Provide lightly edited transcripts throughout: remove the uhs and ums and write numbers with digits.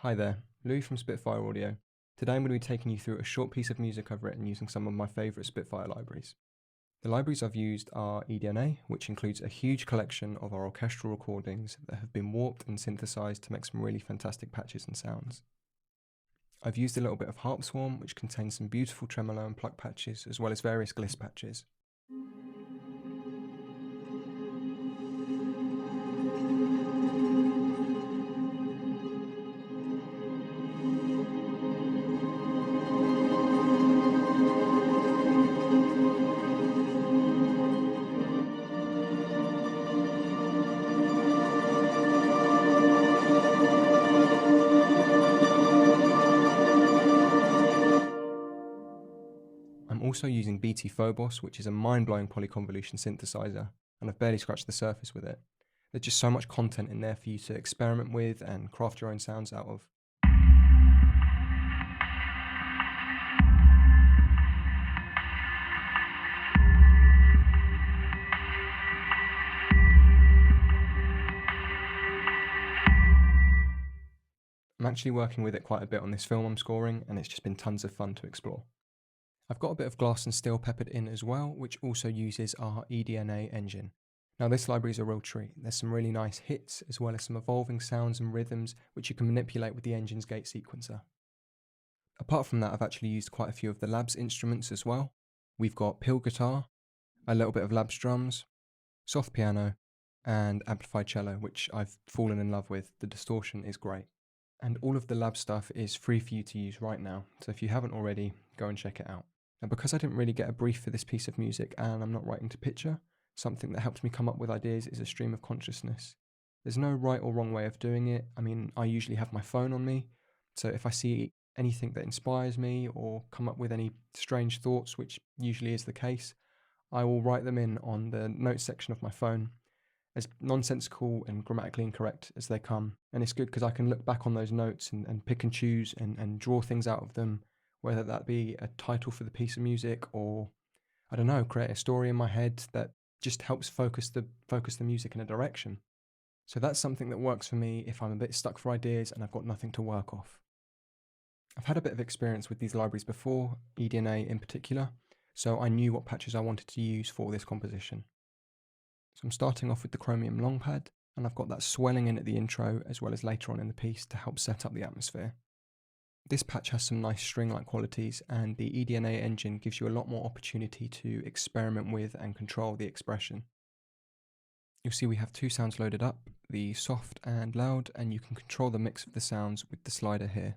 Hi there, Louis from Spitfire Audio. Today I'm going to be taking you through a short piece of music I've written using some of my favourite Spitfire libraries. The libraries I've used are eDNA, which includes a huge collection of our orchestral recordings that have been warped and synthesized to make some really fantastic patches and sounds. I've used a little bit of Harp Swarm, which contains some beautiful tremolo and pluck patches, as well as various gliss patches. I'm also using Phobos, which is a mind-blowing polyconvolution synthesizer, and I've barely scratched the surface with it. There's just so much content in there for you to experiment with and craft your own sounds out of. I'm actually working with it quite a bit on this film I'm scoring, and it's just been tons of fun to explore. I've got a bit of glass and steel peppered in as well, which also uses our eDNA engine. Now this library is a real treat. There's some really nice hits, as well as some evolving sounds and rhythms, which you can manipulate with the engine's gate sequencer. Apart from that, I've actually used quite a few of the labs instruments as well. We've got pill guitar, a little bit of labs drums, soft piano, and amplified cello, which I've fallen in love with. The distortion is great. And all of the lab stuff is free for you to use right now, so if you haven't already, go and check it out. Now, because I didn't really get a brief for this piece of music and I'm not writing to picture, something that helps me come up with ideas is a stream of consciousness. There's no right or wrong way of doing it. I mean, I usually have my phone on me, so if I see anything that inspires me or come up with any strange thoughts, which usually is the case, I will write them in on the notes section of my phone, as nonsensical and grammatically incorrect as they come. And it's good because I can look back on those notes and pick and choose and draw things out of them, whether that be a title for the piece of music or, I don't know, create a story in my head that just helps focus the music in a direction. So that's something that works for me if I'm a bit stuck for ideas and I've got nothing to work off. I've had a bit of experience with these libraries before, eDNA in particular, so I knew what patches I wanted to use for this composition. So I'm starting off with the chromium long pad, and I've got that swelling in at the intro as well as later on in the piece to help set up the atmosphere. This patch has some nice string-like qualities, and the eDNA engine gives you a lot more opportunity to experiment with and control the expression. You'll see we have two sounds loaded up, the soft and loud, and you can control the mix of the sounds with the slider here.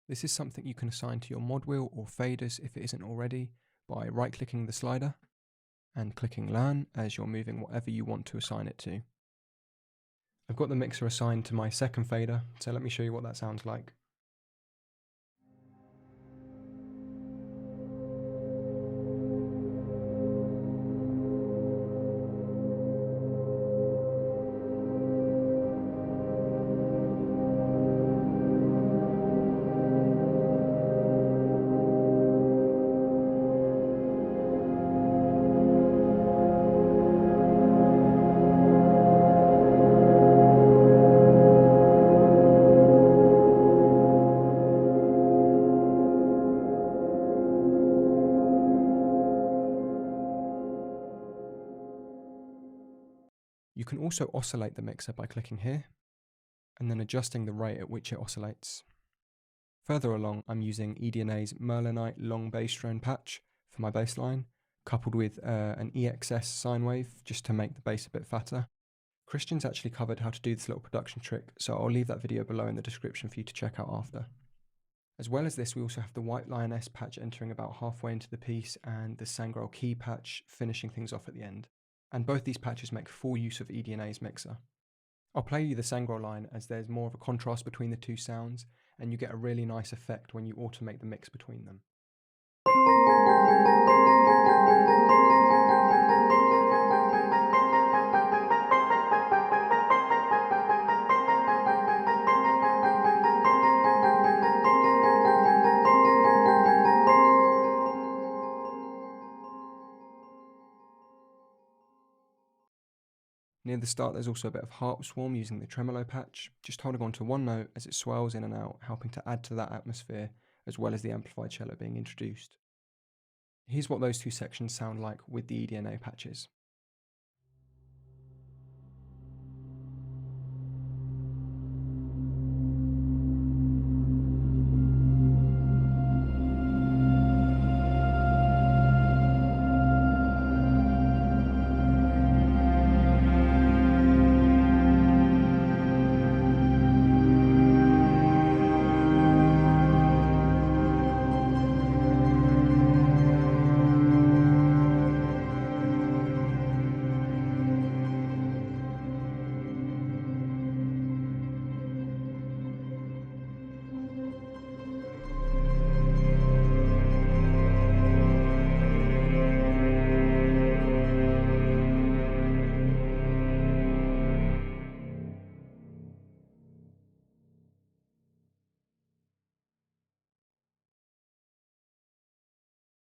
This is something you can assign to your mod wheel or faders if it isn't already by right-clicking the slider and clicking Learn as you're moving whatever you want to assign it to. I've got the mixer assigned to my second fader, so let me show you what that sounds like. You can also oscillate the mixer by clicking here, and then adjusting the rate at which it oscillates. Further along, I'm using eDNA's Merlinite long bass drone patch for my bass line, coupled with an EXS sine wave just to make the bass a bit fatter. Christian's actually covered how to do this little production trick, so I'll leave that video below in the description for you to check out after. As well as this, we also have the White Lioness patch entering about halfway into the piece and the Sangrel key patch finishing things off at the end. And both these patches make full use of eDNA's mixer. I'll play you the Sangrel line as there's more of a contrast between the two sounds, and you get a really nice effect when you automate the mix between them. Near the start there's also a bit of Harp Swarm using the tremolo patch, just holding on to one note as it swells in and out, helping to add to that atmosphere as well as the amplified cello being introduced. Here's what those two sections sound like with the eDNA patches.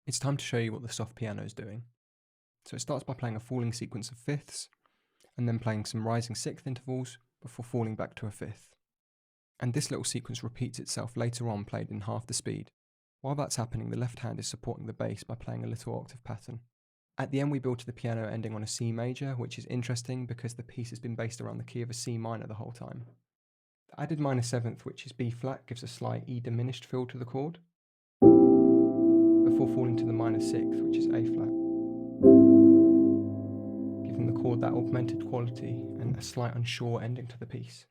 It's time to show you what the soft piano is doing. So it starts by playing a falling sequence of fifths, and then playing some rising sixth intervals before falling back to a fifth. And this little sequence repeats itself later on, played in half the speed. While that's happening, the left hand is supporting the bass by playing a little octave pattern. At the end we build to the piano ending on a C major, which is interesting because the piece has been based around the key of a C minor the whole time. The added minor seventh, which is B flat, gives a slight E diminished feel to the chord, before falling to the minor sixth, which is A flat, giving the chord that augmented quality and a slight unsure ending to the piece.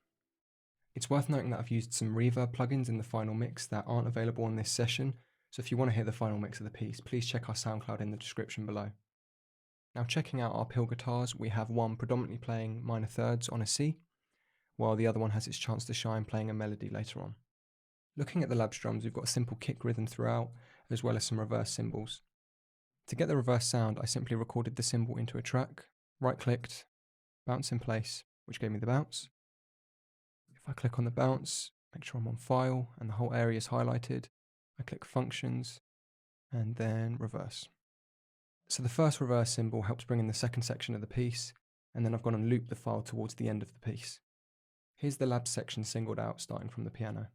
It's worth noting that I've used some reverb plugins in the final mix that aren't available on this session, so if you want to hear the final mix of the piece, please check our SoundCloud in the description below. Now, checking out our pill guitars, we have one predominantly playing minor thirds on a C, while the other one has its chance to shine playing a melody later on. Looking at the lab drums, we've got a simple kick rhythm throughout, as well as some reverse cymbals. To get the reverse sound, I simply recorded the cymbal into a track, right-clicked, bounce in place, which gave me the bounce. If I click on the bounce, make sure I'm on file and the whole area is highlighted, I click functions, and then reverse. So the first reverse cymbal helps bring in the second section of the piece, and then I've gone and looped the file towards the end of the piece. Here's the lab section singled out starting from the piano.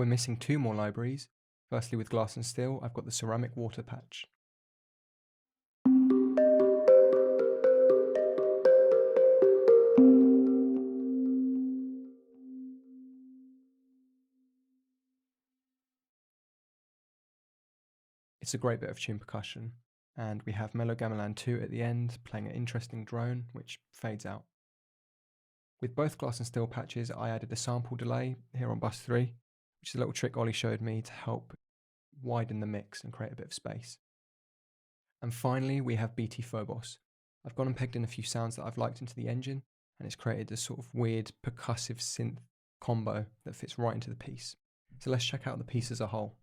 We're missing two more libraries. Firstly, with glass and steel, I've got the ceramic water patch. It's a great bit of tune percussion, and we have Mellow Gamelan 2 at the end, playing an interesting drone, which fades out. With both glass and steel patches, I added a sample delay here on bus 3, which is a little trick Ollie showed me to help widen the mix and create a bit of space. And finally, we have BT Phobos. I've gone and pegged in a few sounds that I've liked into the engine, and it's created this sort of weird percussive synth combo that fits right into the piece. So let's check out the piece as a whole.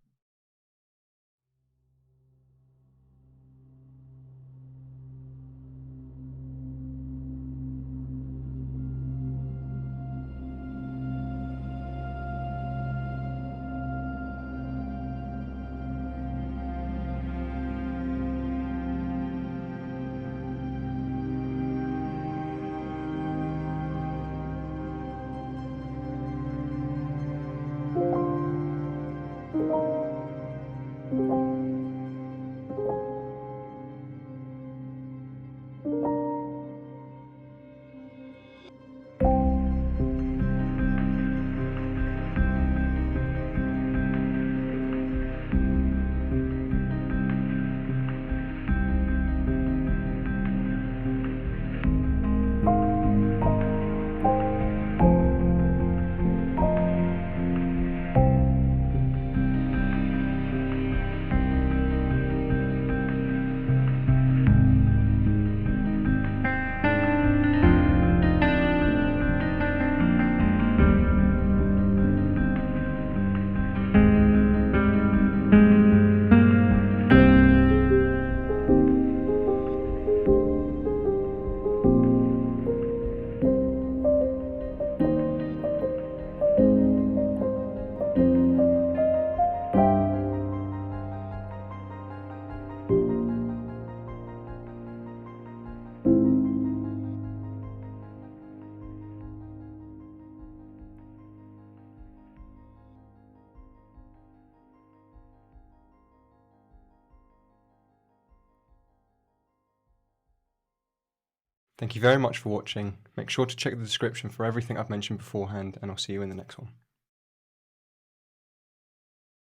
Thank you very much for watching. Make sure to check the description for everything I've mentioned beforehand, and I'll see you in the next one.